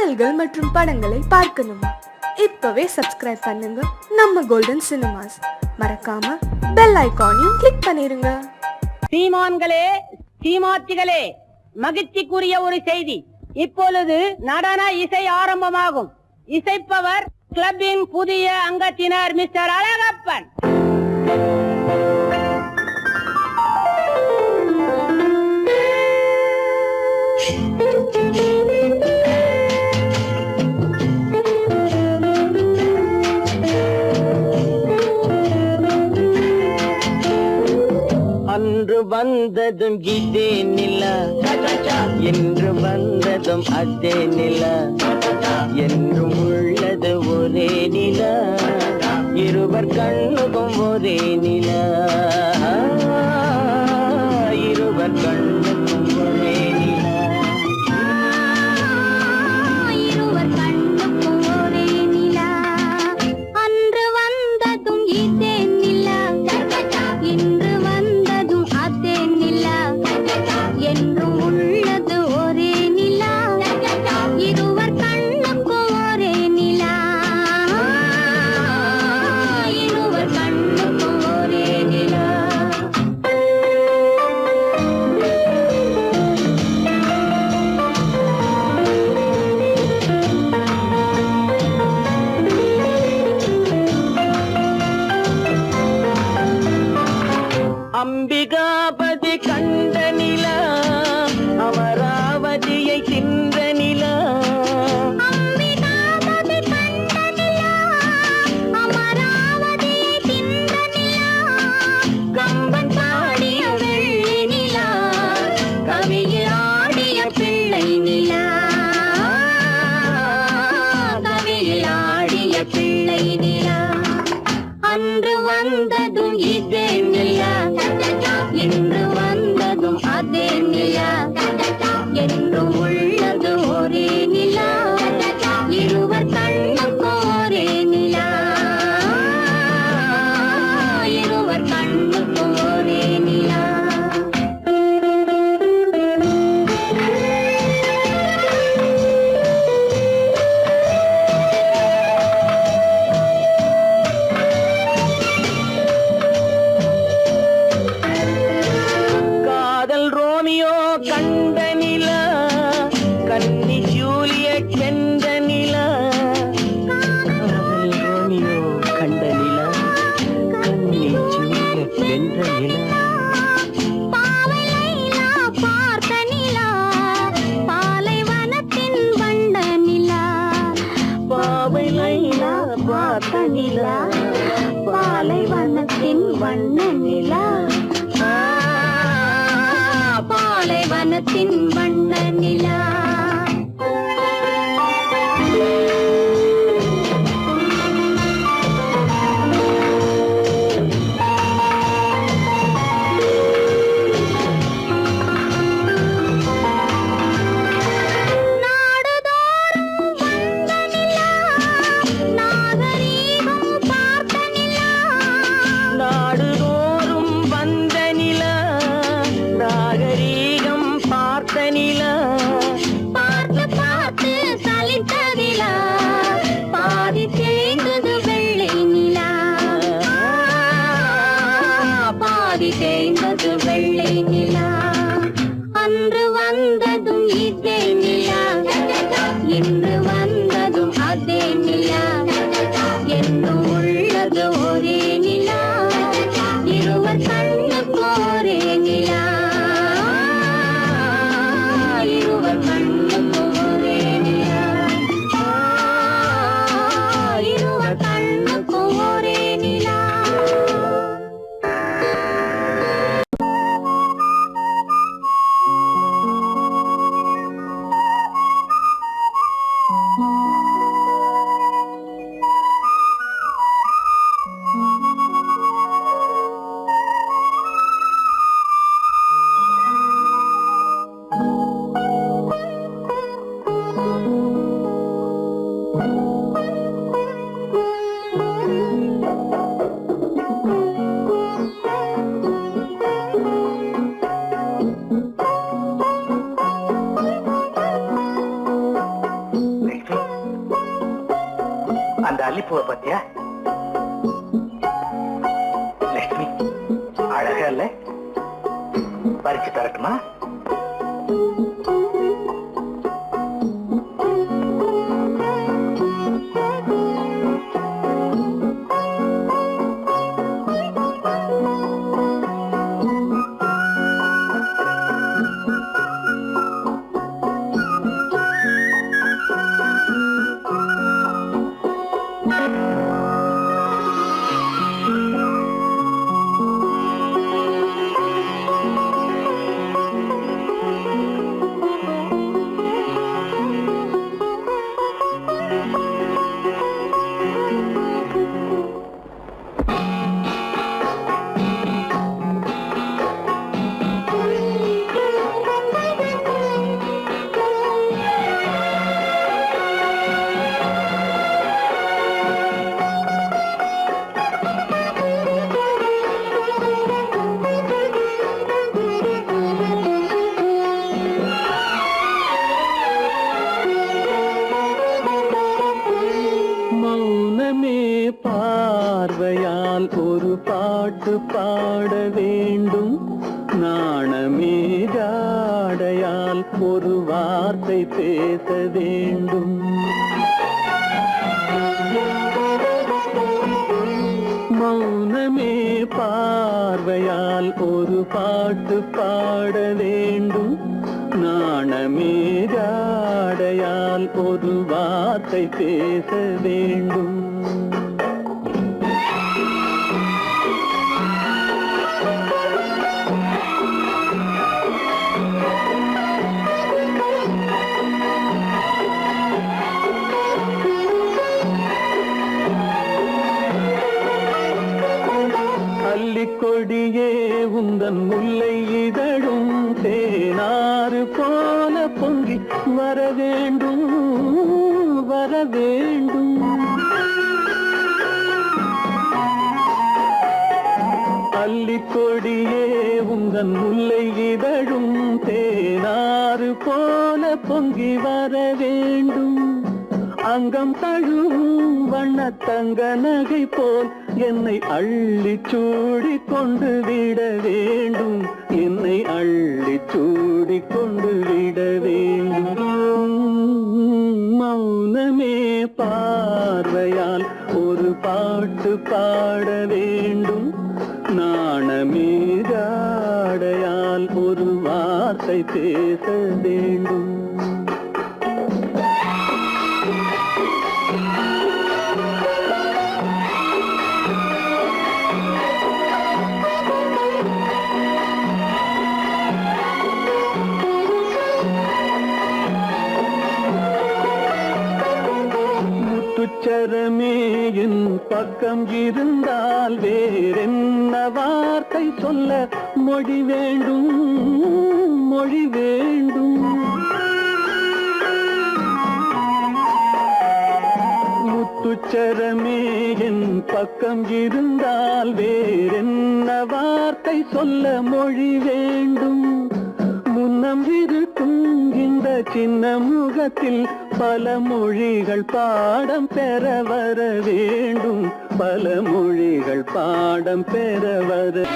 பாடல்கள் மற்றும் படங்களை பார்க்கணுமா? இப்பவே சப்ஸ்கிரைப் பண்ணுங்க நம்ம கோல்டன் சினிமாஸ். மறக்காம பெல் ஐகானையும் கிளிக் பண்ணிருங்க. சீமான்களே, சீமாத்திகளே, மகிழ்ச்சிக்குரிய ஒரு செய்தி. இப்பொழுது நடன இசை ஆரம்பமாகும். இசைப்பவர் கிளப்பின் புதிய அங்கத்தினர் மிஸ்டர் அழகப்பன். அன்று வந்ததும் இதே நிலா, என்று வந்ததும் அதே நிலா, என்றும் உள்ளது ஒரே நிலா, இருவர் கண்ணுக்கும் ஒரே நிலா, இருவர் கண்ணுக்கும் ஒரே நிலா, இருவர் கண்ணுக்கும் ஒரே நிலா. அன்று வந்ததும் இதே நிலா, இன்று வந்ததும் அதே நிலா, என்றும் உள்ளது ஒரே நிலா, இருவர் கண்ணுக்கும் ஒரே நிலா, இருவர் கண்ணுக்கும் ஒரே நிலா. அம்பிகாபதி கண்ட நிலா, அமராவதியை தின்ற நிலா, அம்பிகாபதி கண்ட நிலா, அமராவதியை தின்ற நிலா, கம்பன் பாடிய வெள்ளி நிலா, கவியில் ஆடிய பிள்ளை நிலா, கவியில் ஆடிய பிள்ளை நிலா. அன்று வந்ததும் இதே நிலா, இன்று வந்ததும் அதே நிலா, என்றும் உள்ளது ஒரே நிலா, இருவர் கண்ணுக்கும் ஒரே நிலா, இருவர் கண்ணுக்கும் ஒரே நிலா. காதல் ரோமியோ கண்ட நிலா, கன்னி ஜூலியட் வென்ற நிலா, காதல் ரோமியோ கண்ட நிலா, கன்னி ஜூலியட் வென்ற நிலா, பாவை லைலா பார்த்த நிலா, பாலைவனத்தின் வண்ண நிலா, பாவை லைலா பார்த்த நிலா, பாலைவனத்தின் வண்ண நிலா, பாலைவனத்தின் வண்ண நிலா. நாடுதோறும் வந்த நிலா, நாகரீகம் பார்த்த நிலா, நாடுதோறும் வந்த நிலா, நாகரீகம் பார்த்த நிலா, பார்த்து பார்த்து சலித்ததிலா, பாதி தேய்ந்தது வெள்ளை நிலா, பாதி தேய்ந்தது வெள்ளை நிலா. அன்று வந்ததும் இதே நிலா, இன்று வந்ததும் அதே நிலா, என்றும் உள்ளது ஒரே நிலா, இருவர் கண்ணுக்கும் ஒரே நிலா, இருவர் கண்ணுக்கும் ஒரே நிலா, இருவர் கண்ணுக்கும் ஒரே நிலா. அல்லிப்பூவை பத்தியா? லட்சுமி அழகா இல்ல? பறிச்சு தரட்டுமா? பார்வையால் ஒரு பாட்டு பாட வேண்டும், நாணமே ஜாடையால் ஒரு வார்த்தை பேச வேண்டும். மௌனமே பார்வையால் ஒரு பாட்டு பாட வேண்டும், நாணமே ஜாடையால் ஒரு வார்த்தை பேச வேண்டும். கொடியே உந்தன் முல்லை இதழும் தேனாறு போல பொங்கி வர வேண்டும், வர வேண்டும். அல்லிக்கொடியே உந்தன் முல்லை இதழும் தேனாறு போல பொங்கி வர வேண்டும். அங்கம் தழுவும் வண்ணத்தங்க நகை போல் என்னை அள்ளி சூடி கொண்டு விட வேண்டும், என்னை அள்ளி சூடி கொண்டு விட வேண்டும். மௌனமே பார்வையால் ஒரு பாட்டு பாட வேண்டும், நாணமே ஜாடையால் ஒரு வார்த்தை பேச வேண்டும். முத்துச்சரமே என் பக்கம் இருந்தால் வேறென்ன வார்த்தை சொல்ல மொழி வேண்டும், மொழி வேண்டும். முத்துச்சரமே என் பக்கம் இருந்தால் வேறென்ன வார்த்தை சொல்ல மொழி வேண்டும். முன்னம் இருக்கும் இந்த சின்ன முகத்தில் பல மொழிகள் பாடம் பெற வர வேண்டும், பல மொழிகள் பாடம் பெற வர.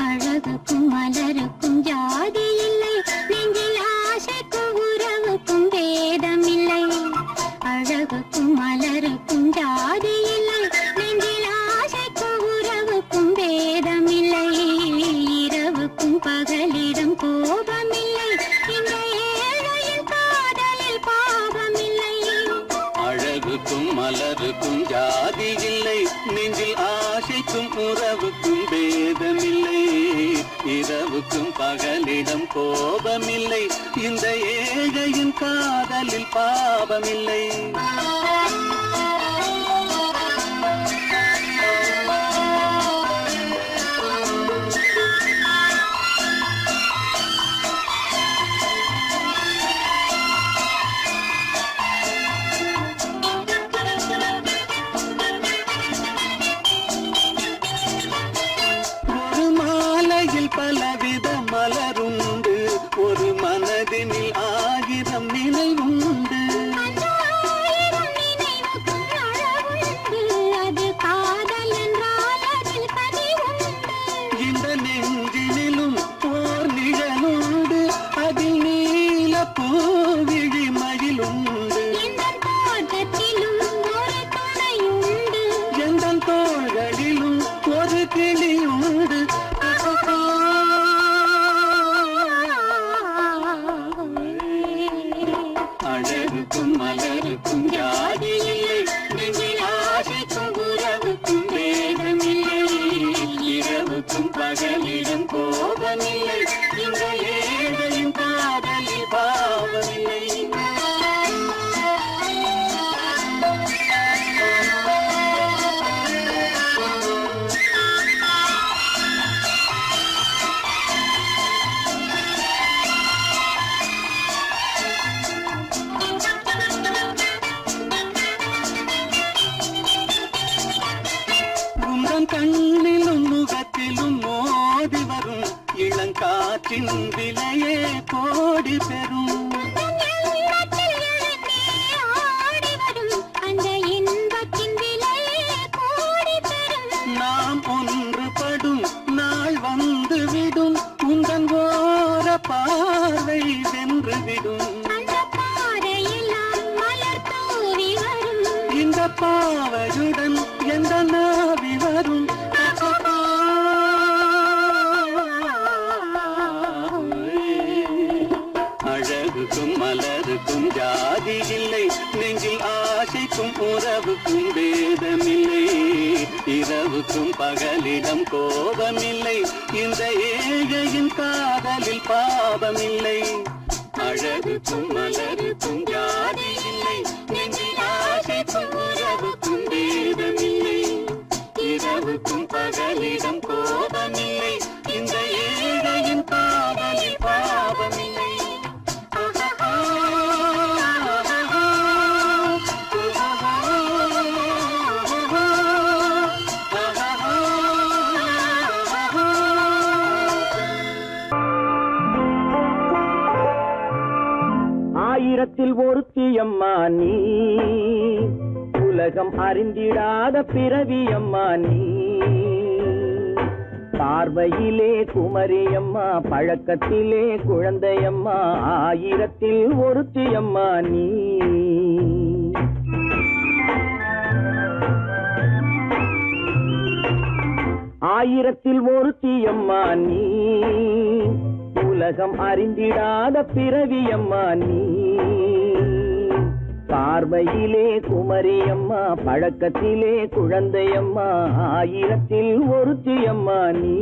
அழகுக்கும் மலருக்கும் ஜாதி இல்லை, நெஞ்சில் ஆசைக்கும் உறவுக்கும் பேதம் இல்லை. அழகுக்கும் மலருக்கும் ஜாதி இல்லை, நெஞ்சில் ஆசைக்கும் உறவுக்கும் பேதம் இல்லை. இரவுக்கும் பகலிடம் கோபம் இல்லை, இந்த ஏழையின் காதலில் பாவம் இல்லை. அழகுக்கும் மலருக்கும் ஜாதி இல்லை, நெஞ்சில் ஆசைக்கும் உறவுக்கும் பேதமில்லை. இரவுக்கும் பகலிடம் கோபமில்லை, இந்த ஏழையின் காதலில் பாவமில்லை. அழகுக்கும் மலருக்கும் ஜாதி இல்லை நெஞ்சில் ஆசைக்கும் உறவுக்கும் வேதமில்லை இரவுக்கும் பகலிடம் கோபமில்லை இந்த ஏழையும் காதலில் பாவமில்லை கண்ணிலும் முகத்திலும் மோதி வரும் இளங்காற்றின் விலையே கோடி பெறும் நாம் ஒன்றுபடும் நாள் வந்துவிடும் உங்கள் ஓர பார்வை வென்றுவிடும் இந்த பாவையுடன் எந்த நாவி வரும் அழகுக்கும் மலருக்கும் ஜாதி இல்லை நெஞ்சில் ஆசைக்கும் உறவுக்கும் வேதமில்லை இரவுக்கும் பகலிடம் கோபமில்லை இந்த ஏழையின் காதலில் பாவமில்லை அழகுக்கும் மலருக்கும் ஜாதி இல்லை நெஞ்சில் ஆசைக்கும் உறவுக்கும் வேதமில்லை இரவுக்கும் பகலிடம் கோபமில்லை இந்த ஏழையின் காதலில் பாவமில்லை ஆயிரத்தில் ஒருத்தியம்மா நீ உலகம் அறிந்திடாத பிறவியம்மா நீ பார்வையிலே குமரியம்மா பழக்கத்திலே குழந்தையம்மா ஆயிரத்தில் ஒருத்தியம்மா நீ ஆயிரத்தில் ஒருத்தியம்மா நீ உலகம் அறிந்திடாத பிறவியம்மா நீ பார்வையிலே குமரியம்மா பழக்கத்திலே குழந்தையம்மா ஆயிரத்தில் ஒருத்தியம்மா நீ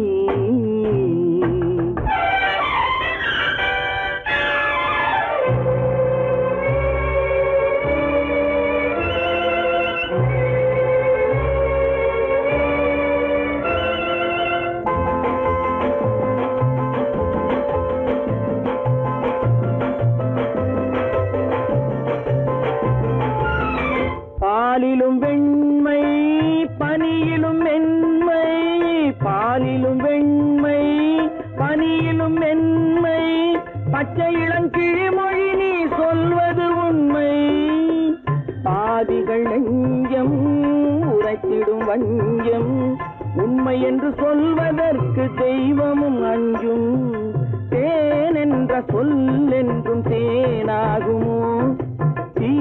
பாலிலும் வெண்மை பனியிலும் மென்மை பாலிலும் வெண்மை பனியிலும் மென்மை பச்சை இளங்கிழிமொழி நீ சொல்வது உண்மை பாதிகள் நெஞ்சம் உரைத்திடும் வஞ்சம் உண்மை என்று சொல்வதற்கு தெய்வமும் அஞ்சும் தேன் என்ற சொல் என்றும் தேனாகுமோ தீ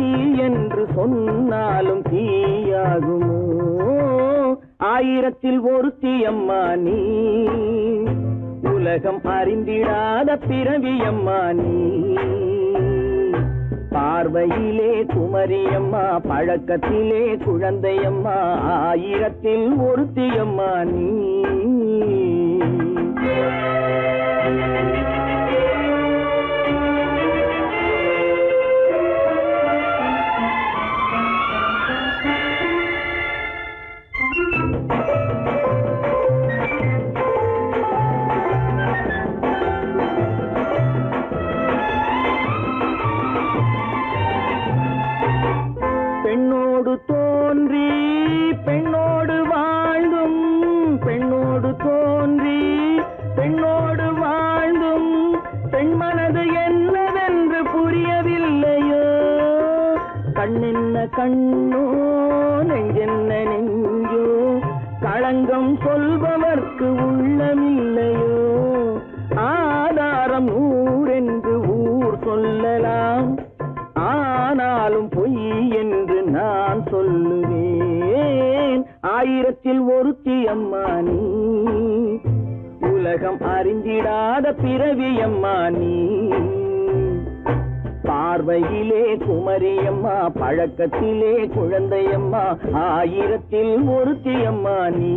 என்று சொன்னாலும் தீயாகுமோ ஆயிரத்தில் ஒருத்தியம்மா நீ உலகம் அறிந்திடாத பிறவியம்மா நீ பார்வையிலே குமரியம்மா பழக்கத்திலே குழந்தையம்மா ஆயிரத்தில் ஒருத்தியம்மா நீ பெண்ணோடு தோன்றி பெண்ணோடு வாழ்ந்தும் பெண்ணோடு தோன்றி பெண்ணோடு வாழ்ந்தும் பெண் மனது என்னவென்று புரியவில்லையோ கண்ணென்ன கண்ணோ நெஞ்சென்ன நெஞ்சோ களங்கம் சொல்பவர்க்கு உள்ளமில்லையோ ஆதாரம் ஊரென்று ஊர் சொல்லலாம் ஆனாலும் பொய் என்று நான் சொல்லுவேன் ஆயிரத்தில் ஒருத்தியம்மா நீ உலகம் அறிந்திடாத பிறவியம்மா நீ பார்வை பார்வையிலே குமரியம்மா, பழக்கத்திலே குழந்தையம்மா, ஆயிரத்தில் ஒருத்தியம்மா நீ.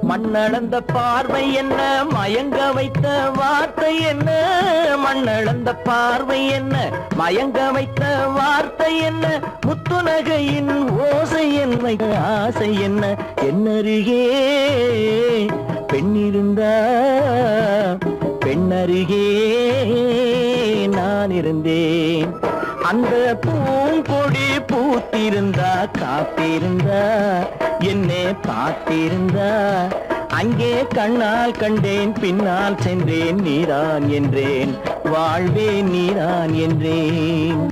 மண்ணளந்த பார்வை என்ன, மயங்க வைத்த வார்த்தை என்ன, மண்ணளந்த பார்வை என்ன, மயங்க வைத்த வார்த்தை என்ன, முத்துநகையின் ஓசை என்ன, ஆசை என்ன, என்னருகே பெண்ணிருந்தா, பெண்ணருகே நான் இருந்தேன். அந்த பூங்கொடி பூத்திருந்தா, காத்திருந்தா, என்னை பார்த்திருந்தா, அங்கே கண்ணால் கண்டேன், பின்னால் சென்றேன், நீதான் என்றேன், வாழ்வே நீதான் என்றேன்.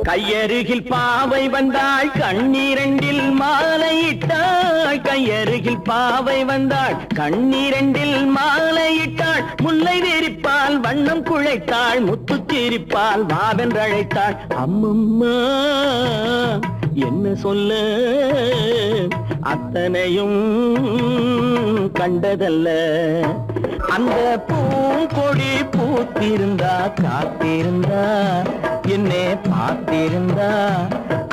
கையருகில் பாவை வந்தாள், கண்ணீரண்டில் மாலையிட்டாள், கையருகில் பாவை வந்தாள், கண்ணீரண்டில் மாலையிட்டாள், முல்லை வெறிப்பால் வண்ணம் குழைத்தாள், முத்து சிரிப்பால் வாவென்றழைத்தாள். அம்மம்மா என்ன சொல்ல, அத்தனையும் கண்டதல்ல. அந்த பூங்கொடி பூத்திருந்தா, காத்திருந்தா, என்னை பார்த்திருந்தா,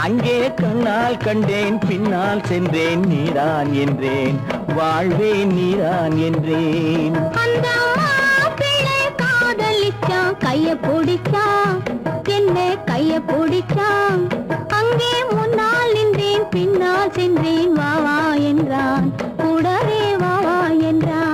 அங்கே கண்ணால் கண்டேன், பின்னால் சென்றேன், நீதான் என்றேன், வாழ்வே நீதான் என்றேன். அந்த மாப்பிள்ளை காதலிச்சான், கைய பிடிச்சான், என்ன கைய பிடிச்சான், அங்கே முன்னால் நின்றேன், பின்னால் சென்றேன், வா வா என்றான், கூடவே வா வா என்றான்.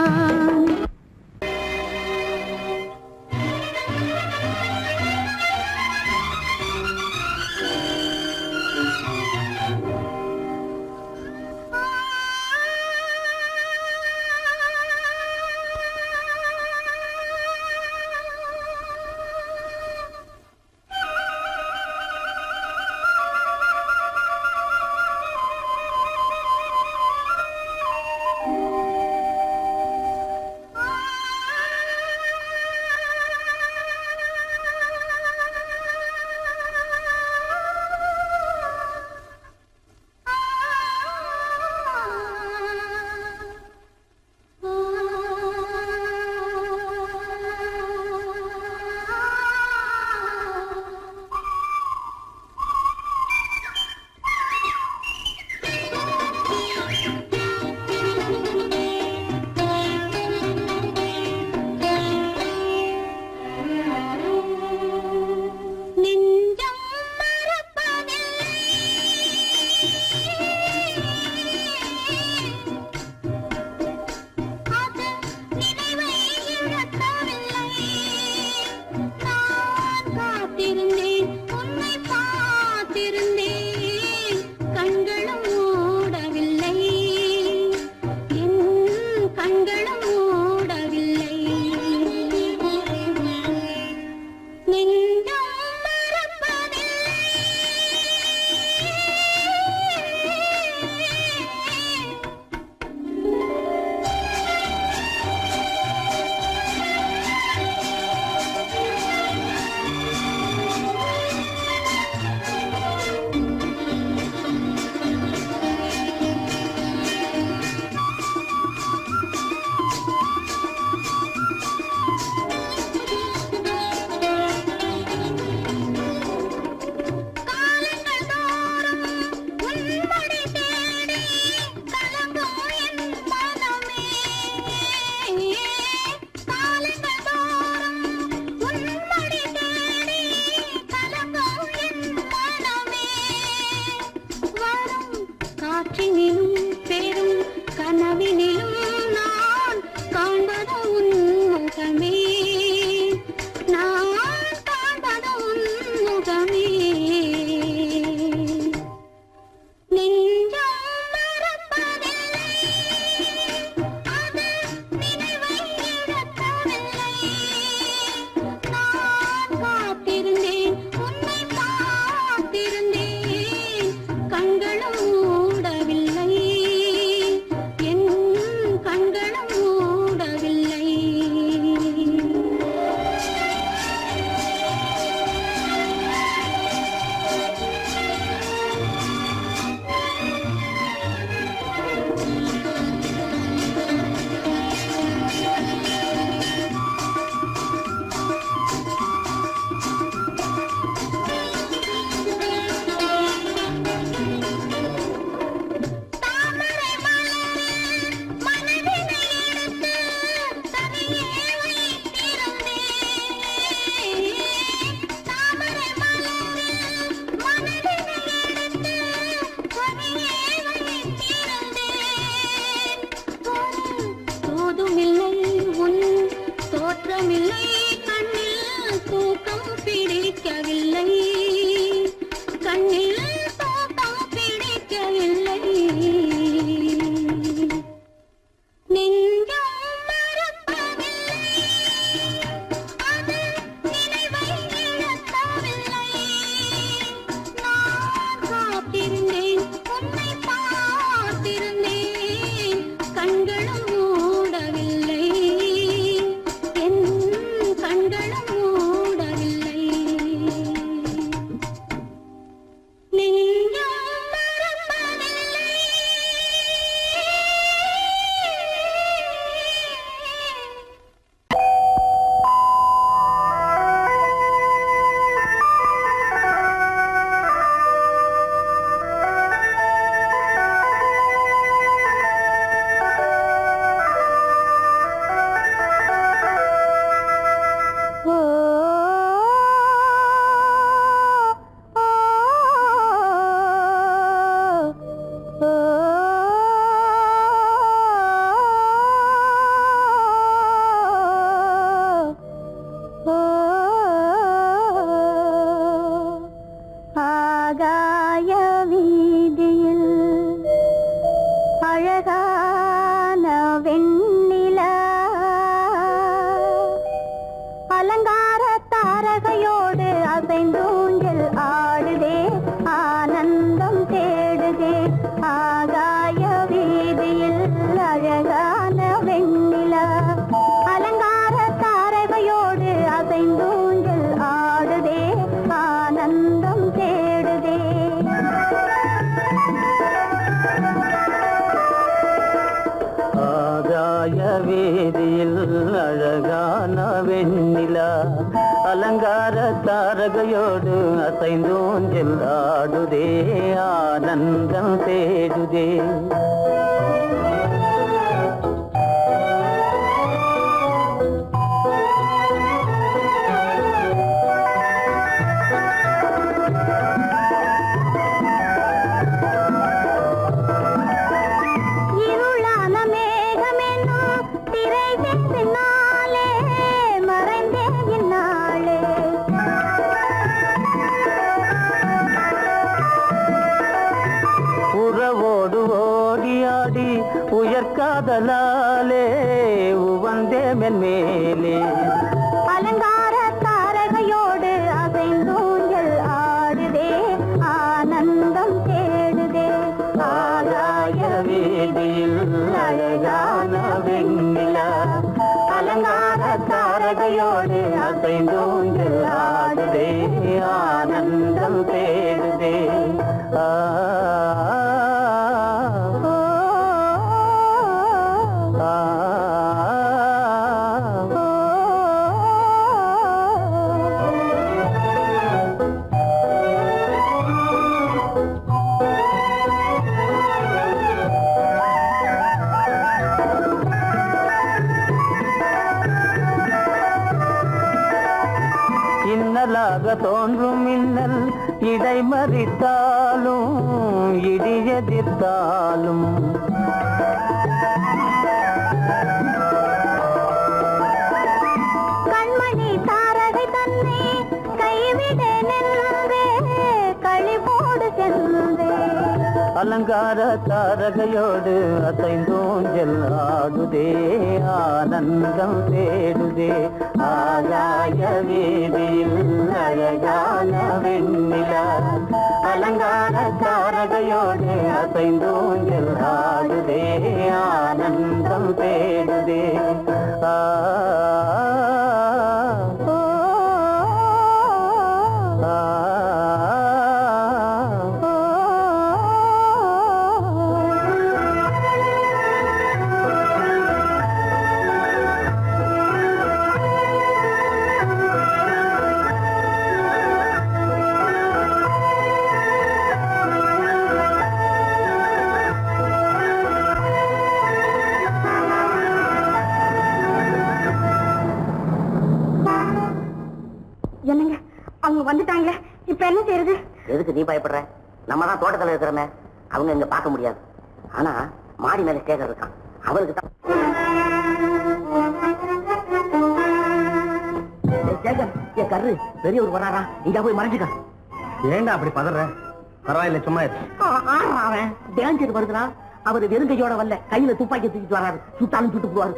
ஆகாய வீதியில் அழகான வெண்ணிலா அலங்கார தாரகையோடு அசைந்தூஞ்சல் ஆடுதே ஆனந்தம் தேடுதே உயர்காதலாலே உவந்தே மென்மேலே அலங்கார தாரகையோடு அசைந்தூஞ்சல் ஆடுதே ஆனந்தம் தேடுதே ஆகாய வீதியில் அழகான வெண்ணிலா அலங்கார தாரகையோடு அசைந்தூஞ்சல் ஆடுதே ஆனந்தம் தேடுதே இன்னலாக தோன்றும் மின்னல் இடைமறித்தாலும் இடியெதிர்த்தாலும் கண்மணி தாரகை தன்னை கைவிட நின்றே களிபோடு சென்றே அலங்கார தாரகையோடு அசைந்தூஞ்சல் ஆடுதே ஆனந்தம் தேடுதே ஆகாய வீதியில் அழகான வெண்ணிலா அலங்கார தாரகையோடு அசைந்தூஞ்சல் ஆடுதே ஆனந்தம் தேடுதே என்னங்க அவங்க வந்துட்டாங்களே இப்ப என்ன செய்யறது? எதுக்கு நீ பயப்படுற? நம்ம தான் தோட்டத்துல இருக்கிறோமே, அவங்க இங்க பார்க்க முடியாது. ஆனா மாடி மேல ஸ்டேகர் இருக்கான், அவருக்கு தான். என் கரு பெரியவர் வராரா, இங்க போய் மறைஞ்சுக்க. ஏண்டா அப்படி பதற? பரவாயில்ல, சும்மா அவன் டேஞ்சர் வருதுனா, அவர் வெறுங்கையோட வரல, கையில துப்பாக்கி தூக்கிட்டு வராரு. சுட்டாலும் சுட்டு போவாரு.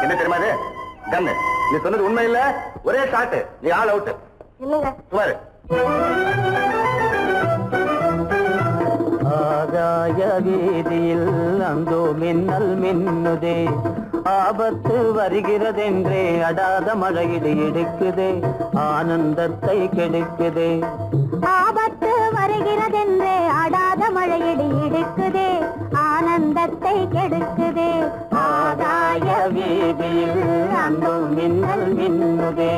என்ன தெரியுமா இது? கண்ணு, நீ சொன்னது உண்மை இல்ல, ஒரே ஷாட், நீ ஆல் அவுட். இல்லங்க சுமாரு. ஆகாய வீதியில் அந்தோ மின்னல் மின்னுதே, ஆபத்து வருகிறதென்றே அடாத மழையிடு எடுக்குதே, ஆனந்தத்தை கெடுக்குதே. ஆபத்து வருகிறதென்றே அடாத மழையடி இடுக்குதே, ஆனந்தத்தை கெடுக்குதே. ஆகாய வீதியில் அந்தோ மின்னல் மின்னுதே,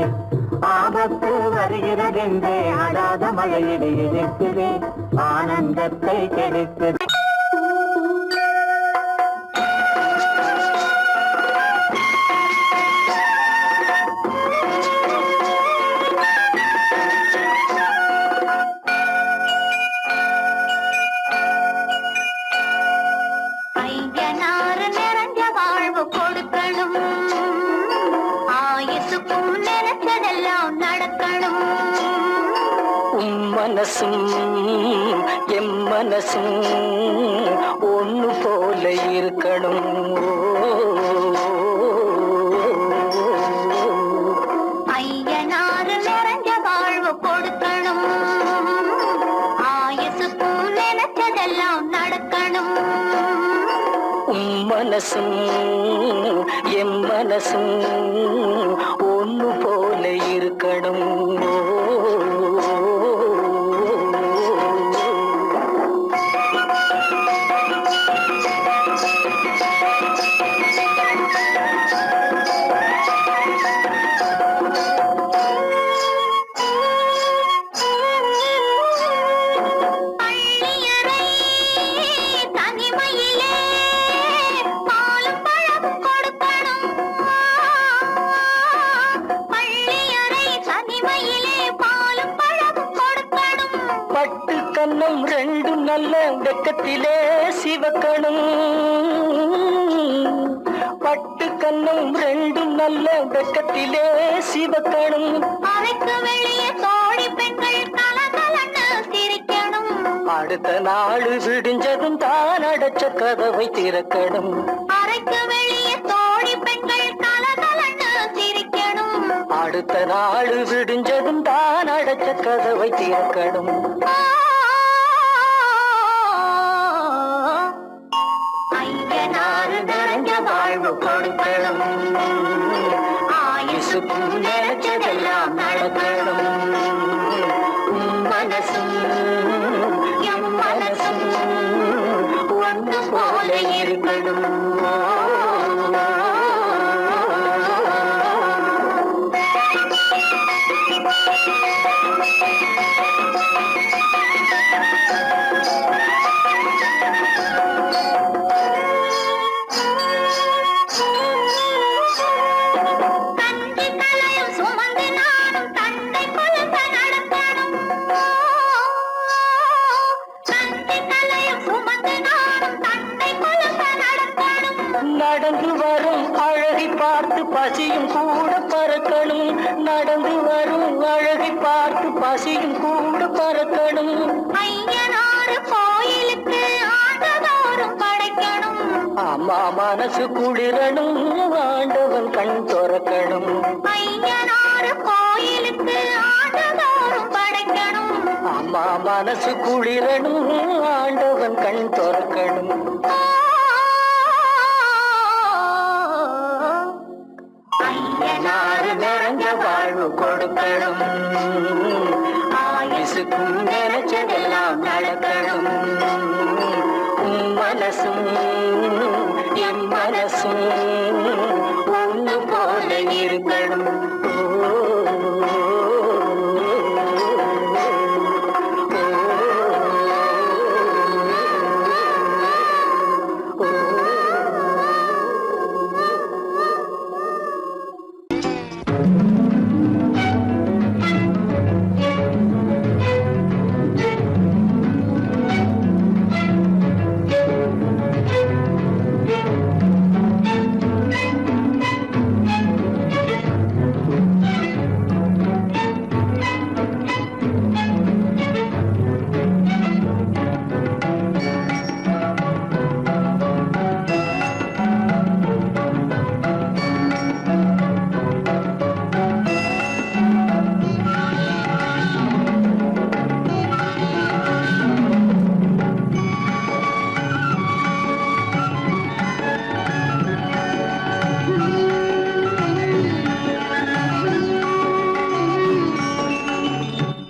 ஆபத்து வருகிறதென்றே அடாத மழையிடு எடுக்குதே, ஆனந்தத்தை கெடுக்குதே. ஐயனாறு நிறைஞ்ச வாழ்வு கொடுக்கணும், ஆயுசுக்கும் நினைச்சதெல்லாம் நடக்கணும். மனசும் எம் மனசும் ஒண்ணு போல இருக்கணும். ஐயனாறு நிறைஞ்ச வாழ்வு கொடுக்கணும், ஆயுசுக்கும் நினைச்சதெல்லாம் நடக்கணும். மனசும் எம் மனசும் ஒண்ணு போல இருக்கணும். வெக்கத்திலே சிவக்கணும், பட்டு கண்ணும் ரெண்டும் நல்ல வெக்கத்திலே சிவக்கணும். அறைக்கு வெளியே தோழி பெண்கள் கலகலன்னு சிரிக்கணும். அடுத்த நாள் விடிஞ்சதும் தான் அடைச்ச கதவை திறக்கணும். அறைக்கு வெளியே தோழி பெண்கள் கலகலன்னு சிரிக்கணும். அடுத்த நாள் விடிஞ்சதும் தான் அடைச்ச கதவை திறக்கணும். ஐயனாறு நிறைஞ்ச வாழ்வு கொடுக்கணும், ஆயுசுக்கும் நினைச்சதெல்லாம் நடக்கணும். மனசும் எம் மனசும் ஒன்று போல இருக்கணும். நடந்து வரும் அழகை பார்த்து பசியும் கூட பறக்கணும். நடந்து வரும் அழகை பார்த்து பசியும் கூட பறக்கணும். ஐயனாறு கோயிலுக்கு ஆண்டதோறும் படைக்கணும். அம்மா மனசு குளிரணும், ஆண்டவன் கண் துறக்கணும். ஐயனாறு கோயிலுக்கு ஆண்டதோறும் படைக்கணும். அம்மா மனசு குளிரணும், ஆண்டவன் கண் துறக்கணும். ஐயனாறு நிறைஞ்ச வாழ்வு கொடுக்கணும், ஆயுசுக்கும் நினைச்சதெல்லாம் நடக்கணும். மனசும் என் மனசும் ஒன்று போல இருக்கணும்.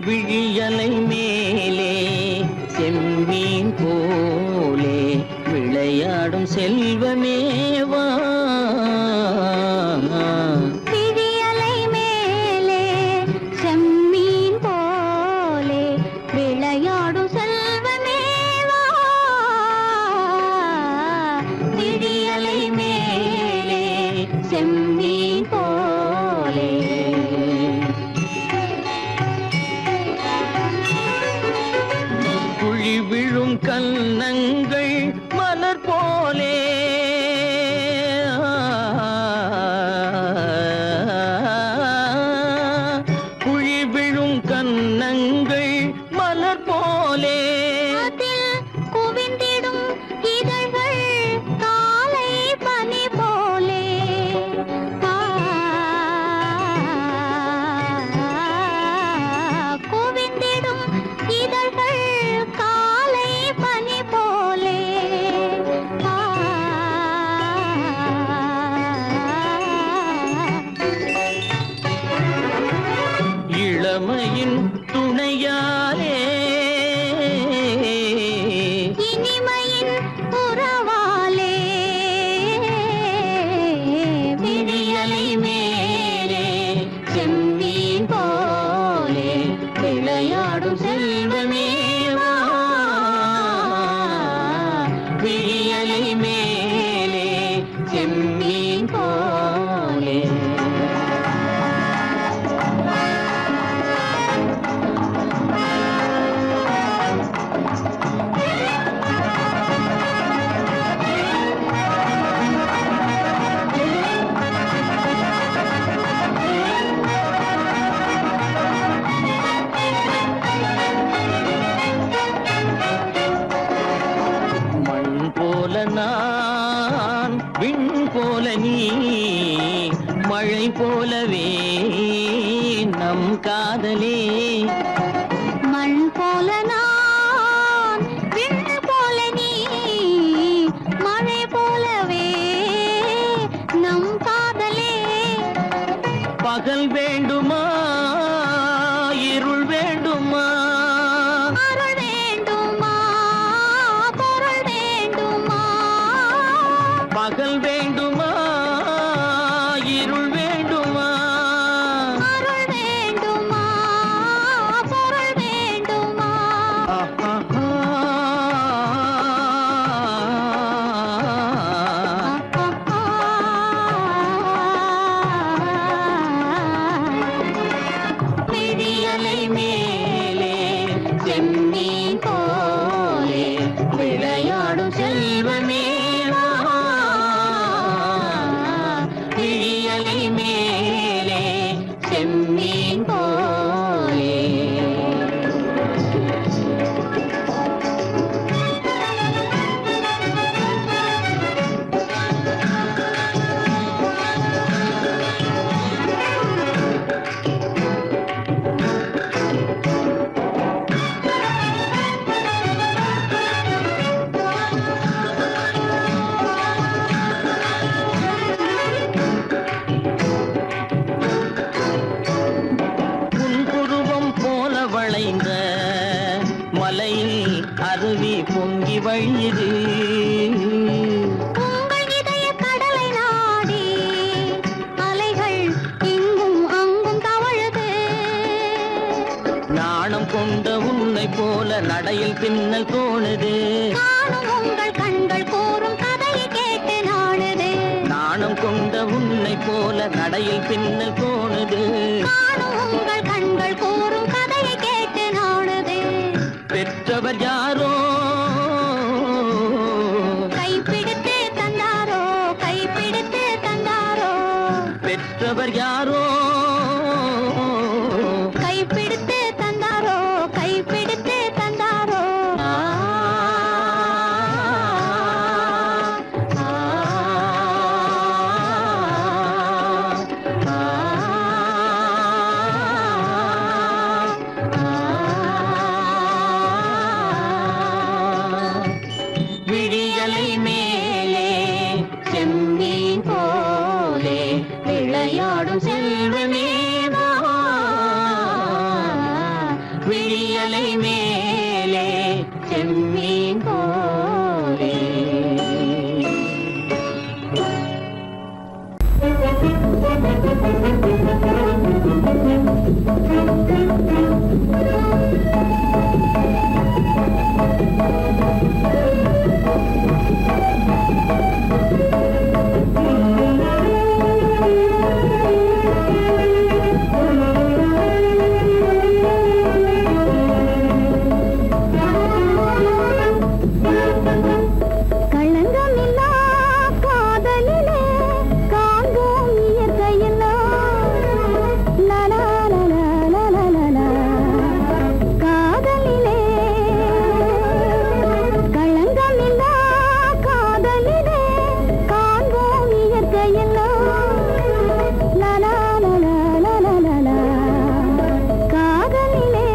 விழியலை மேலே செம்மீன் போலே விளையாடும் செல்வமேவா. விழியலை மேலே செம்மீன் போலே விளையாடும் செல்வமேவா. விழியலை மேலே செம்மீன் போலே குழி விழும் கன்னங்கள் மலர் போலே குழி விழும் கன்னங்கள் மலர் போலே அதில் குவிந்திடும் இதழ்கள் காலை பனி போலே. குவிந்திடும் இதழ்கள் காலை பனி போலே. இளமையின் துணையாலே இனிமையின் உறவாலே விழியலை மேலே செம்மீன் போலே விளையாடும் செல்வமேவா. விழியலை மேலே செம்மீன் போலே மழை போலவே நம் காதலே மண் போல நான் விண் போல நீ மழை போலவே நம் காதலே பகல் வேண்டுமா இருள் வேண்டுமா அருள் வேண்டுமா பொருள் வேண்டுமா பகல் வேண்டுமா இருள் வேண்டுமா அருள் வேண்டுமா பொருள் வேண்டுமா விழியலை மேலே செம்மீன் போலே விளையாடும் செல்வமே விழியலை மேலே செம்மீன் போலே புன்புருவம் போல வளைந்த மலையில் அருவி பொங்கி வழியுது உங்கள் இதய கடலை நாடி அலைகள் இங்கும் அங்கும் தவழுது நாணம் கொண்ட உன்னை போல நடையில் பின்னல் தோணுது காணும் உங்கள் கண்கள் கூறும் கதையை கேட்டு நாடுது நாணம் கொண்ட உன்னை போல நடையில் பின்னல் தோணுது காணும் உங்கள் கண்கள் கூறும் கதையை கேட்டு நாடுது பெற்றவர் யாரோ கைப்பிடித்து தந்தாரோ கைப்பிடித்து தந்தாரோ பெற்றவர் யாரோ கைப்பிடித்து தந்தாரோ கைப்பிடித்து தந்தாரோ விழியலை மேலே செம்மீன் போலே விளையாடும் செல்வமே விழியலை மேலே செம்மீன் போலே களங்கமில்லா காதலிலே காண்போம் இயற்கையெல்லாம் லலா லலா லலா லலா. காதலிலே களங்கமில்லா காதலிலே காண்போம் இயற்கையெல்லாம் லலா லலா லலா லலா. காதலிலே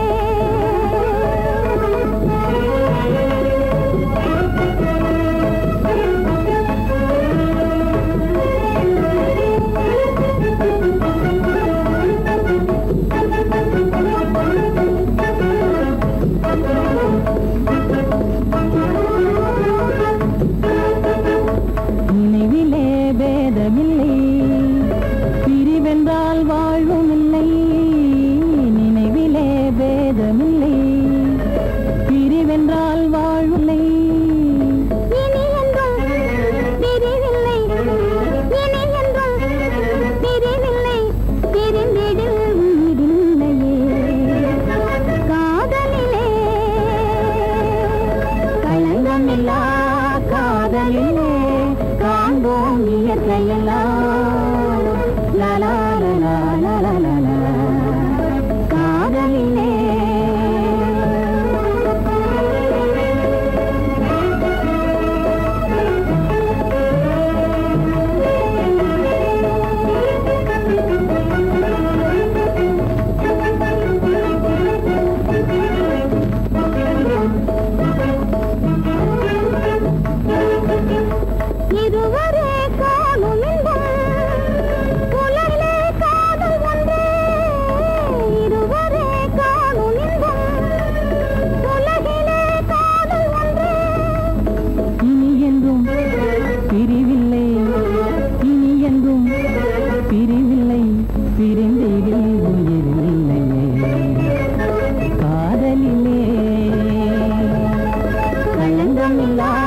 நினைவிலே பேதமில்லை பிரிவென்றால் வாழ்வும் இல்லை நினைவிலே பேதமில்லை பிரிவென்றால் வாழ்வில்லை இனி என்றும் பிரிவில்லை இனி என்றும் பிரிவில்லை பிரிந்திடில் உயிரில்லையே காதலிலே களங்கமில்லா காதலிலே காண்போம் இயற்கையெல்லாம் லலா லலா லலா லலா. காதலிலே பஞ்சமில்லா